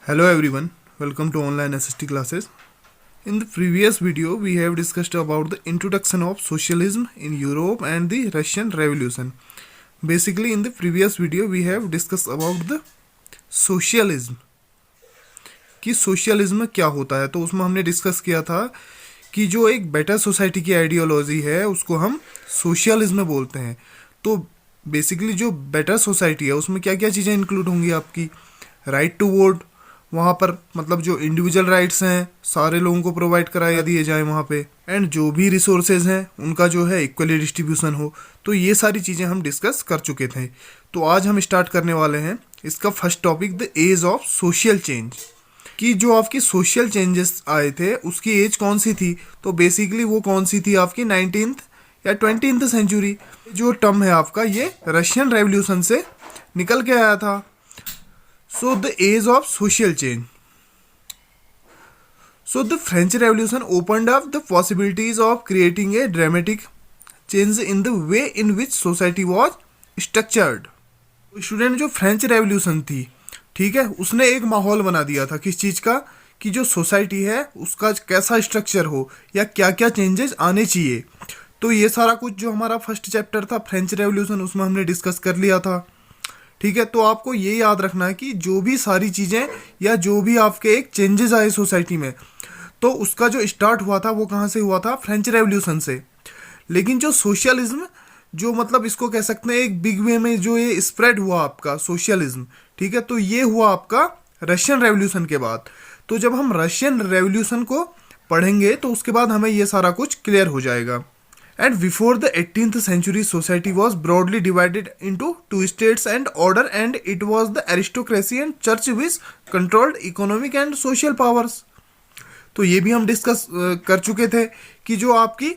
Hello everyone, welcome to online SST classes. In the previous video, we have discussed about the introduction of socialism in Europe and the Russian Revolution. Basically, in the previous video, we have discussed about the socialism. कि socialism क्या होता है, तो उसमें हमने discuss किया था कि जो एक बेटर सोसाइटी की आइडियोलॉजी है उसको हम सोशलिज्म बोलते हैं. तो बेसिकली जो बेटर सोसाइटी है उसमें क्या क्या चीज़ें इंक्लूड होंगी आपकी. राइट टू वोट, वहाँ पर मतलब जो इंडिविजुअल राइट्स हैं सारे लोगों को प्रोवाइड कराया दिए जाए वहाँ पे. एंड जो भी रिसोर्सेज हैं उनका जो है इक्वली डिस्ट्रीब्यूशन हो. तो ये सारी चीज़ें हम डिस्कस कर चुके थे. तो आज हम स्टार्ट करने वाले हैं इसका first topic, the age of social change. कि जो आपकी सोशल चेंजेस आए थे उसकी एज कौन सी थी. तो बेसिकली वो कौन सी थी आपकी 19th या 20th सेंचुरी. जो टर्म है आपका ये रशियन रेवोल्यूशन से निकल के आया था. So the age of social change. So the French Revolution opened up the possibilities of creating a dramatic change in the way in which society was structured. Student, जो French revolution थी, ठीक है, उसने एक माहौल बना दिया था किस चीज़ का, कि जो सोसाइटी है उसका कैसा स्ट्रक्चर हो या क्या क्या चेंजेस आने चाहिए. तो ये सारा कुछ जो हमारा फर्स्ट चैप्टर था फ्रेंच रेवोल्यूशन उसमें हमने डिस्कस कर लिया था. ठीक है, तो आपको ये याद रखना है कि जो भी सारी चीज़ें या जो भी आपके एक चेंजेस आए सोसाइटी में, तो उसका जो स्टार्ट हुआ था वो कहाँ से हुआ था, फ्रेंच रेवोल्यूशन से. लेकिन जो सोशलिज्म, जो मतलब इसको कह सकते हैं एक बिग वे में जो ये स्प्रेड हुआ आपका सोशलिज्म, ठीक है, तो ये हुआ आपका रशियन रेवोल्यूशन के बाद. तो जब हम रशियन रेवोल्यूशन को पढ़ेंगे तो उसके बाद हमें ये सारा कुछ क्लियर हो जाएगा. And before the 18th century, society was broadly divided into two states and order, and it was the aristocracy and church which controlled economic and social powers. तो ये भी हम डिस्कस कर चुके थे कि जो आपकी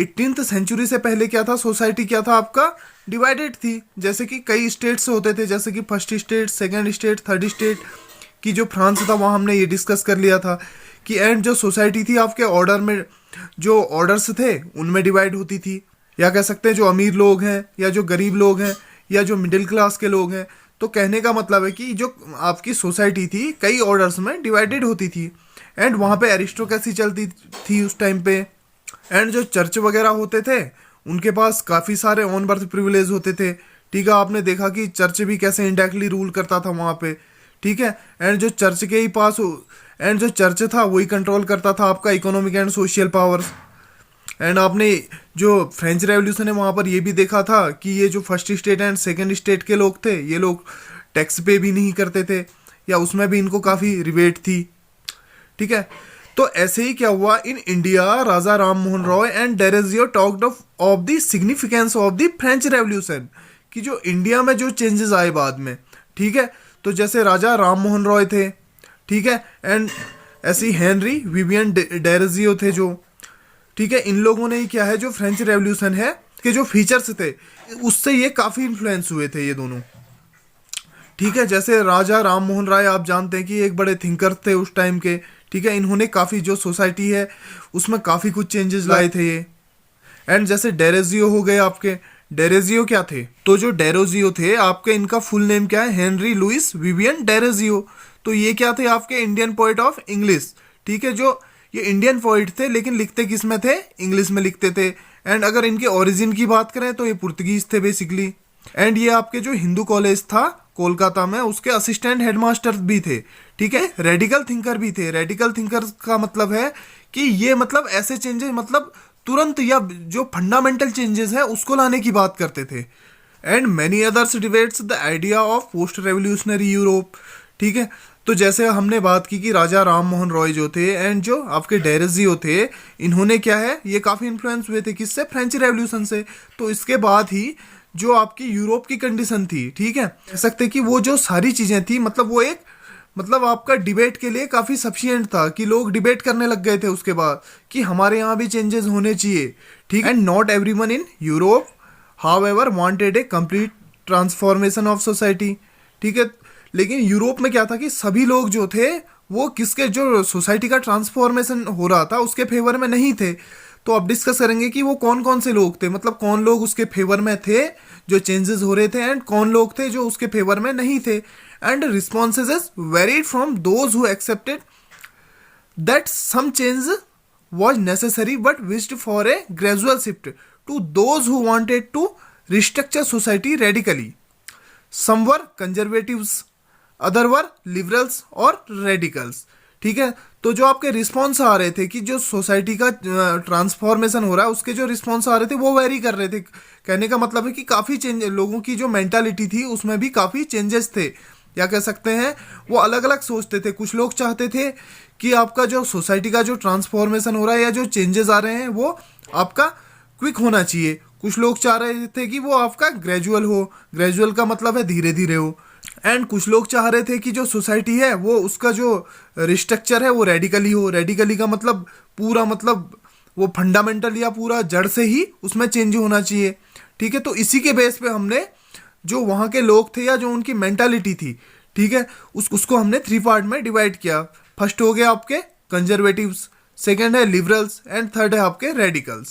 18th सेंचुरी से पहले क्या था, सोसाइटी क्या था आपका, डिवाइडेड थी. जैसे कि कई स्टेट्स होते थे, जैसे कि first state, second state, third state. कि जो फ्रांस था वहाँ हमने ये डिस्कस कर लिया था कि एंड जो सोसाइटी थी आपके ऑर्डर में, जो ऑर्डर्स थे उनमें डिवाइड होती थी. या कह सकते हैं जो अमीर लोग हैं या जो गरीब लोग हैं या जो मिडिल क्लास के लोग हैं. तो कहने का मतलब है कि जो आपकी सोसाइटी थी कई ऑर्डर्स में डिवाइडेड होती थी. एंड वहाँ पे एरिस्टोक्रेसी चलती थी उस टाइम पे. एंड जो चर्च वगैरह होते थे उनके पास काफ़ी सारे ऑन बर्थ प्रिविलेज होते थे. ठीक है, आपने देखा कि चर्च भी कैसे इंडायरेक्टली रूल करता था वहाँ पे. ठीक है, एंड जो चर्च के ही पास एंड जो चर्च था वही कंट्रोल करता था आपका economic and social powers. And आपने जो फ्रेंच रेवोल्यूशन है वहाँ पर ये भी देखा था कि ये जो first state and second state के लोग थे ये लोग टैक्स पे भी नहीं करते थे या उसमें भी इनको काफ़ी रिबेट थी. ठीक है, तो ऐसे ही क्या हुआ in India, Raja Ram Mohan Roy and Derozio talked of the significance of the French revolution. कि जो इंडिया में जो चेंजेस आए बाद में, ठीक है, तो जैसे राजा राम मोहन रॉय थे, ठीक है, एंड ऐसी हेनरी विवियन डेरेजियो थे जो, ठीक है, इन लोगों ने ही क्या है जो फ्रेंच रेवोल्यूशन है के जो फीचर्स थे उससे ये काफ़ी इन्फ्लुएंस हुए थे ये दोनों. ठीक है, जैसे राजा राम मोहन राय आप जानते हैं कि एक बड़े थिंकर थे उस टाइम के. ठीक है, इन्होंने काफ़ी जो सोसाइटी है उसमें काफ़ी कुछ चेंजेस लाए थे ये. एंड जैसे डेरेजियो हो गए आपके, डेरेजियो क्या थे, तो जो डेरोजियो थे आपके, इनका फुल नेम क्या है, हेनरी लुइस विवियन डेरेजियो. तो ये क्या थे आपके, इंडियन पोइट ऑफ इंग्लिश. ठीक है, जो ये इंडियन पोइट थे लेकिन लिखते किस में थे, इंग्लिश में लिखते थे. एंड अगर इनके ओरिजिन की बात करें तो ये पुर्तगीज थे बेसिकली. एंड ये आपके जो हिंदू कॉलेज था कोलकाता में उसके असिस्टेंट हेडमास्टर भी थे. ठीक है, रेडिकल थिंकर भी थे. रेडिकल थिंकर का मतलब है कि ये मतलब ऐसे चेंजेस मतलब तुरंत या जो फंडामेंटल चेंजेस है उसको लाने की बात करते थे. And many others debates the idea of post revolutionary Europe. ठीक है, तो जैसे हमने बात की कि राजा राम मोहन रॉय जो थे एंड जो आपके डेरेजियो थे, इन्होंने क्या है ये काफ़ी इन्फ्लुएंस हुए थे किससे, फ्रेंच रेवोल्यूशन से. तो इसके बाद ही जो आपकी यूरोप की कंडीशन थी, ठीक है, कह सकते कि वो जो सारी चीज़ें थी मतलब वो एक मतलब आपका डिबेट के लिए काफ़ी सफिशिएंट था कि लोग डिबेट करने लग गए थे उसके बाद कि हमारे यहाँ भी चेंजेस होने चाहिए. ठीक, and not everyone in Europe however wanted A complete transformation of society. ठीक है, लेकिन यूरोप में क्या था कि सभी लोग जो थे वो किसके, जो सोसाइटी का ट्रांसफॉर्मेशन हो रहा था उसके फेवर में नहीं थे. तो अब डिस्कस करेंगे कि वो कौन कौन से लोग थे, मतलब कौन लोग उसके फेवर में थे जो चेंजेस हो रहे थे, एंड कौन लोग थे जो उसके फेवर में नहीं थे. and responses varied from those who accepted that some change was necessary but wished for a gradual shift to those who wanted to restructure society radically. Some were conservatives, other were liberals और radicals. ठीक है, तो जो आपके response आ रहे थे कि जो सोसाइटी का ट्रांसफॉर्मेशन हो रहा है उसके जो रिस्पॉन्स आ रहे थे वो वेरी कर रहे थे. कहने का मतलब है कि काफ़ी चेंज, लोगों की जो मेंटालिटी थी उसमें भी काफ़ी चेंजेस थे, या कह सकते हैं वो अलग अलग सोचते थे. कुछ लोग चाहते थे कि आपका जो सोसाइटी का जो ट्रांसफॉर्मेशन हो रहा है या जो चेंजेस आ रहे हैं वो आपका क्विक होना चाहिए. कुछ लोग चाह रहे थे कि वो आपका ग्रेजुअल हो, ग्रेजुअल का मतलब है धीरे धीरे हो. एंड कुछ लोग चाह रहे थे कि जो सोसाइटी है वो उसका जो रिस्ट्रक्चर है वो रेडिकली हो. रेडिकली का मतलब पूरा, मतलब वो फंडामेंटल या पूरा जड़ से ही उसमें चेंज होना चाहिए. ठीक है, तो इसी के बेस पे हमने जो वहाँ के लोग थे या जो उनकी मेंटालिटी थी, ठीक है, उसको हमने 3 पार्ट में डिवाइड किया. फर्स्ट हो गया आपके कंजर्वेटिव्स, सेकेंड है लिबरल्स एंड थर्ड है आपके radicals.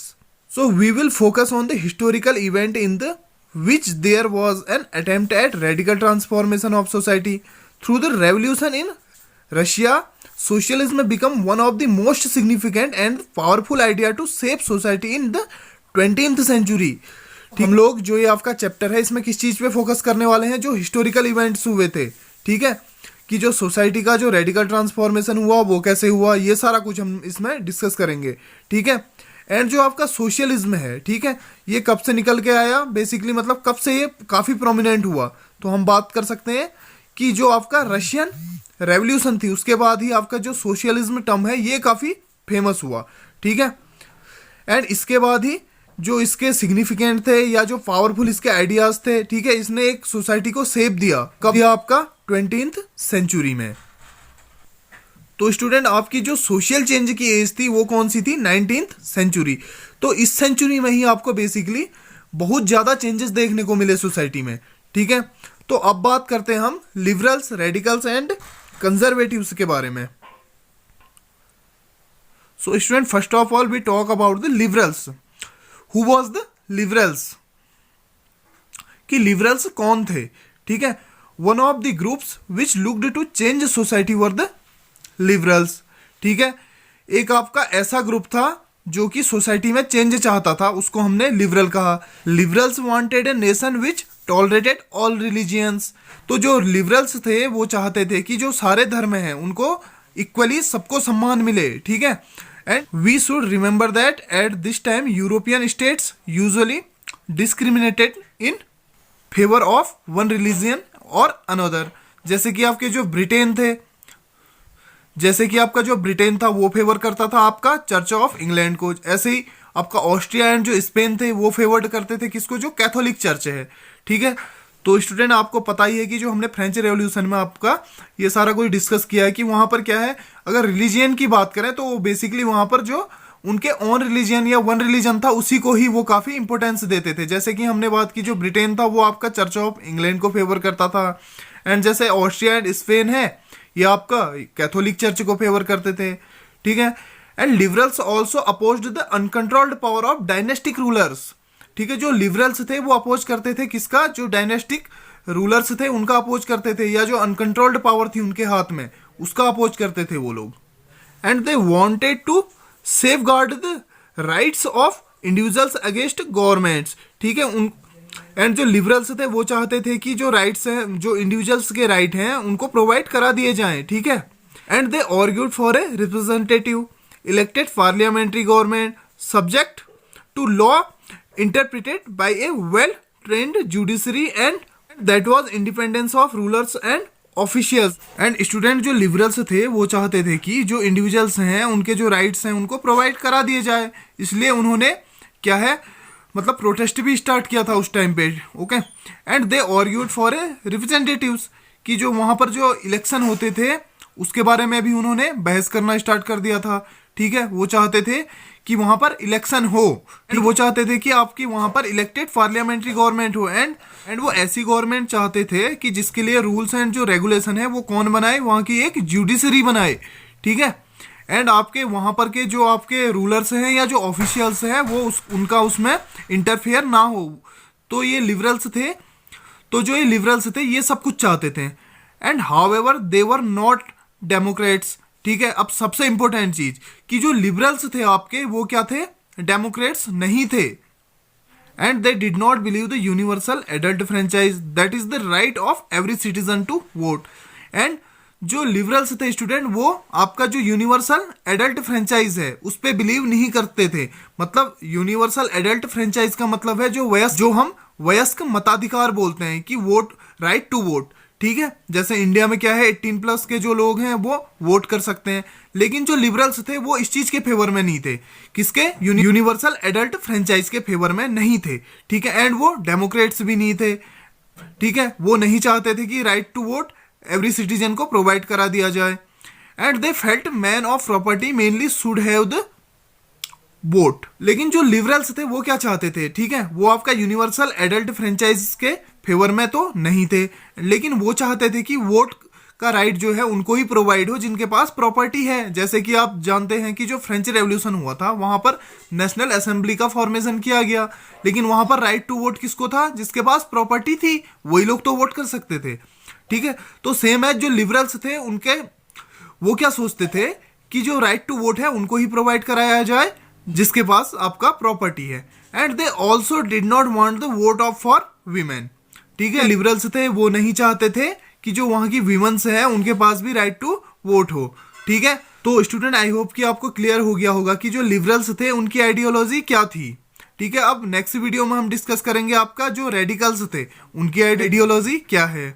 So we will focus on the historical event in the which there was an attempt at radical transformation of society. Through the revolution in Russia, socialism became one of the most significant and powerful idea to shape society in the 20th century. हम लोग जो ये आपका chapter है इसमें किस चीज़ पे focus करने वाले हैं, जो हिस्टोरिकल इवेंट्स हुए थे. ठीक है, कि जो सोसाइटी का जो रेडिकल ट्रांसफॉर्मेशन हुआ वो कैसे हुआ, ये सारा कुछ हम इसमें डिस्कस करेंगे. ठीक है, एंड जो आपका सोशलिज्म है, ठीक है, ये कब से निकल के आया बेसिकली, मतलब कब से ये काफ़ी प्रोमिनेंट हुआ. तो हम बात कर सकते हैं कि जो आपका रशियन रेवोल्यूशन थी उसके बाद ही आपका जो सोशलिज्म टर्म है ये काफ़ी फेमस हुआ. ठीक है, एंड इसके बाद ही जो इसके सिग्निफिकेंट थे या जो पावरफुल इसके आइडियाज थे, ठीक है, इसने एक सोसाइटी को शेप दिया. कब दिया? आपका 20th सेंचुरी में. तो स्टूडेंट आपकी जो सोशल चेंज की एज थी वो कौन सी थी? 19th century. तो इस सेंचुरी में ही आपको बेसिकली बहुत ज़्यादा चेंजेस देखने को मिले सोसाइटी में. ठीक है, तो अब बात करते हैं हम लिबरल्स, रेडिकल्स एंड कंजर्वेटिव्स के बारे में. So student first of all we talk about the liberals. Who was the liberals? कि लिबरल्स कौन थे? ठीक है, one of the groups which looked to change society were the liberals. ठीक है, एक आपका ऐसा ग्रुप था जो कि सोसाइटी में चेंज चाहता था, उसको हमने लिबरल कहा. Liberals wanted a nation which tolerated all religions. तो जो लिबरल्स थे वो चाहते थे कि जो सारे धर्म हैं उनको इक्वली सबको सम्मान मिले. ठीक है, and we should remember that at this time European states usually discriminated in favour of one religion और अनदर. जैसे कि आपके जो ब्रिटेन थे, जैसे कि आपका जो ब्रिटेन था वो फेवर करता था आपका चर्च ऑफ इंग्लैंड को. ऐसे ही आपका ऑस्ट्रिया एंड जो स्पेन थे वो फेवर्ड करते थे किसको? जो कैथोलिक चर्च है. ठीक है, तो स्टूडेंट आपको पता ही है कि जो हमने फ्रेंच रेवोल्यूशन में आपका ये सारा कुछ डिस्कस किया है कि वहाँ पर क्या है, अगर रिलीजियन की बात करें तो बेसिकली वहाँ पर जो उनके ऑन रिलीजन या वन रिलीजन था उसी को ही वो काफ़ी इंपॉर्टेंस देते थे. जैसे कि हमने बात की जो ब्रिटेन था वो आपका चर्च ऑफ इंग्लैंड को फेवर करता था, एंड जैसे ऑस्ट्रिया एंड स्पेन है ये आपका कैथोलिक चर्च को फेवर करते थे. ठीक है, and liberals also opposed the uncontrolled power of dynastic rulers. ठीक है, जो लिबरल्स थे वो अपोज करते थे किसका? जो डायनेस्टिक रूलर्स थे उनका अपोज करते थे, या जो अनकंट्रोल्ड पावर थी उनके हाथ में उसका अपोज करते थे वो लोग. And they wanted to safeguard the rights of individuals against governments. ठीक है, उन एंड जो लिबरल्स थे वो चाहते थे कि जो राइट्स हैं, जो इंडिविजुअल्स के राइट हैं उनको प्रोवाइड करा दिए जाएं. ठीक है, and they argued for a representative elected parliamentary government subject to law interpreted by a well trained judiciary and that was independence of rulers and officials. And student जो liberals थे वो चाहते थे कि जो इंडिविजुअल्स हैं उनके जो राइट्स हैं उनको प्रोवाइड करा दिए जाए. इसलिए उन्होंने क्या है, मतलब प्रोटेस्ट भी स्टार्ट किया था उस टाइम पे. Okay, and they argued for A representatives, कि जो वहाँ पर जो इलेक्शन होते थे उसके बारे में भी उन्होंने बहस करना स्टार्ट कर दिया था. ठीक है, वो चाहते थे कि वहाँ पर इलेक्शन हो, एंड वो चाहते थे कि आपकी वहाँ पर इलेक्टेड पार्लियामेंट्री गवर्नमेंट हो, एंड वो ऐसी गवर्नमेंट चाहते थे कि जिसके लिए रूल्स एंड जो रेगुलेशन है वो कौन बनाए? वहाँ की एक जुडिशरी बनाए. ठीक है, एंड आपके वहाँ पर के जो आपके रूलर्स हैं या जो ऑफिशियल्स हैं वो उनका उसमें इंटरफेयर ना हो. तो ये लिबरल्स थे. तो जो ये लिबरल्स थे ये सब कुछ चाहते थे. And however they were not Democrats. ठीक है, अब सबसे इंपॉर्टेंट चीज कि जो लिबरल्स थे आपके वो क्या थे, डेमोक्रेट्स नहीं थे। And they did not believe the universal adult franchise that is the right of every citizen to vote. And जो लिबरल्स थे स्टूडेंट, वो आपका जो यूनिवर्सल एडल्ट फ्रेंचाइज है उस पर बिलीव नहीं करते थे। मतलब यूनिवर्सल एडल्ट फ्रेंचाइज का मतलब है जो हम वयस्क मताधिकार बोलते हैं कि वोट, राइट टू वोट। ठीक है, जैसे इंडिया में क्या है 18+ के जो लोग हैं वो वोट कर सकते हैं, लेकिन जो लिबरल्स थे वो इस चीज के फेवर में नहीं थे। किसके, यूनिवर्सल एडल्ट फ्रेंचाइज के फेवर में नहीं थे। ठीक है, एंड वो डेमोक्रेट्स भी नहीं थे। ठीक है, वो नहीं चाहते थे कि right to vote every citizen को प्रोवाइड करा दिया जाए। And they felt man of property mainly should have the vote. लेकिन जो लिबरल्स थे वो क्या चाहते थे, ठीक है, वो आपका यूनिवर्सल एडल्ट फ्रेंचाइज के फेवर में तो नहीं थे, लेकिन वो चाहते थे कि वोट का राइट जो है उनको ही प्रोवाइड हो जिनके पास प्रॉपर्टी है। जैसे कि आप जानते हैं कि जो फ्रेंच रेवोल्यूशन हुआ था वहां पर नेशनल असेंबली का फॉर्मेशन किया गया, लेकिन वहां पर राइट टू वोट किसको था, जिसके पास प्रॉपर्टी थी वही लोग तो वोट कर सकते थे। ठीक है, तो सेम एज जो लिबरल्स थे उनके, वो क्या सोचते थे कि जो राइट टू वोट है उनको ही प्रोवाइड कराया जाए जिसके पास आपका प्रॉपर्टी है। And they also did not want the vote of for women. ठीक है, लिबरल्स थे वो नहीं चाहते थे कि जो वहां की वीमेन्स है उनके पास भी राइट टू वोट हो। ठीक है, तो स्टूडेंट आई होप कि आपको क्लियर हो गया होगा कि जो लिबरल्स थे उनकी आइडियोलॉजी क्या थी। ठीक है, अब नेक्स्ट वीडियो में हम डिस्कस करेंगे आपका जो रेडिकल्स थे उनकी आइडियोलॉजी क्या है।